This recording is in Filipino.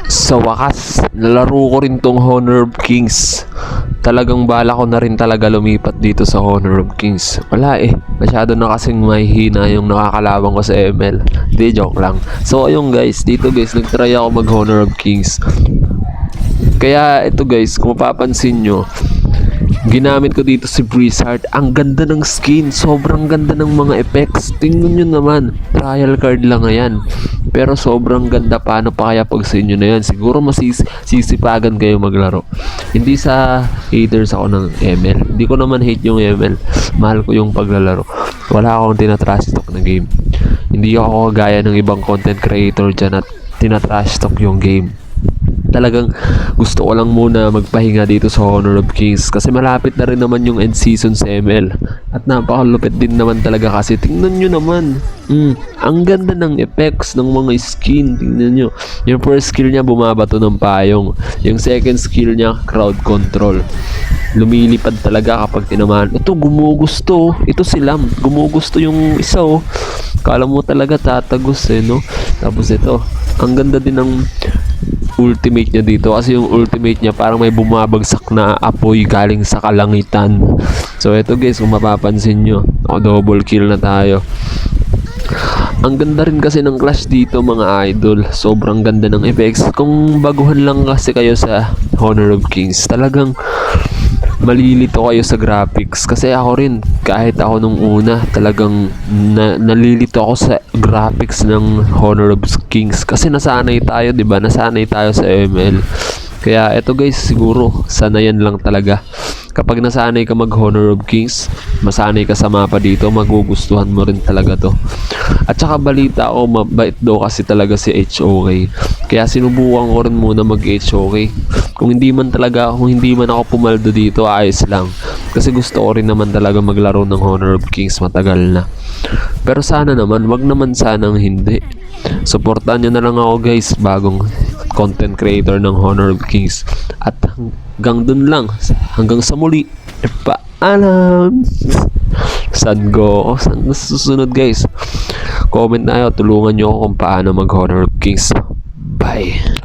Sa wakas, nalaro ko rin tong Honor of Kings. Talagang bala ko na rin talaga lumipat dito sa Honor of Kings. Wala masyado na kasing mahihina yung nakakalaban ko sa ML. Di, joke lang. So ayun guys, dito guys, nagtry ako mag Honor of Kings. Kaya ito guys, kung mapapansin nyo, ginamit ko dito si Blizzard. Ang ganda ng skin, sobrang ganda ng mga effects. Tingnan nyo naman, trial card lang yan. Pero sobrang ganda, paano pa kaya pag sa inyo na yan? Siguro masisipagan kayo maglaro. Hindi sa haters ako ng ML. Hindi ko naman hate yung ML. Mahal ko yung paglalaro. Wala akong tinatrash talk na game. Hindi ako kagaya ng ibang content creator dyan at tinatrash talk yung game. Talagang gusto ko lang muna magpahinga dito sa Honor of Kings kasi malapit na rin naman yung end season sa ML at napakalupit din naman talaga kasi tingnan nyo naman, ang ganda ng effects ng mga skin. Tingnan nyo, yung first skill niya bumabato ng payong, yung second skill niya crowd control, lumilipad talaga kapag tinamaan. Ito gumugusto, ito si Lam, gumugusto yung isa kala mo talaga tatagos no. Tapos ito, ang ganda din ng ultimate niya dito kasi yung ultimate niya parang may bumabagsak na apoy galing sa kalangitan. So ito guys, kung mapapansin nyo, double kill na tayo. Ang ganda rin kasi ng clash dito mga idol, sobrang ganda ng effects. Kung baguhan lang kasi kayo sa Honor of Kings, talagang malilito kayo sa graphics. Kasi ako rin, kahit ako nung una, talagang nalilito ako sa graphics ng Honor of Kings. Kasi nasanay tayo, diba? Nasanay tayo sa ML. Kaya eto guys, siguro sanayan lang talaga. Kapag nasanay ka mag Honor of Kings, masanay ka sa mapa dito, magugustuhan mo rin talaga to. At saka balita ko, mabait daw kasi talaga si HOK. Kaya sinubukan ko rin muna mag HOK. Kung hindi man ako pumaldo dito, ayos lang. Kasi gusto ko rin naman talaga maglaro ng Honor of Kings matagal na. Pero sana naman, wag naman sanang hindi. Supportan nyo na lang ako guys, bagong content creator ng Honor of Kings. At hanggang dun lang, hanggang sa muli, paalam. Saan susunod guys? Comment na kayo, tulungan nyo ako kung paano mag Honor of Kings. Bye.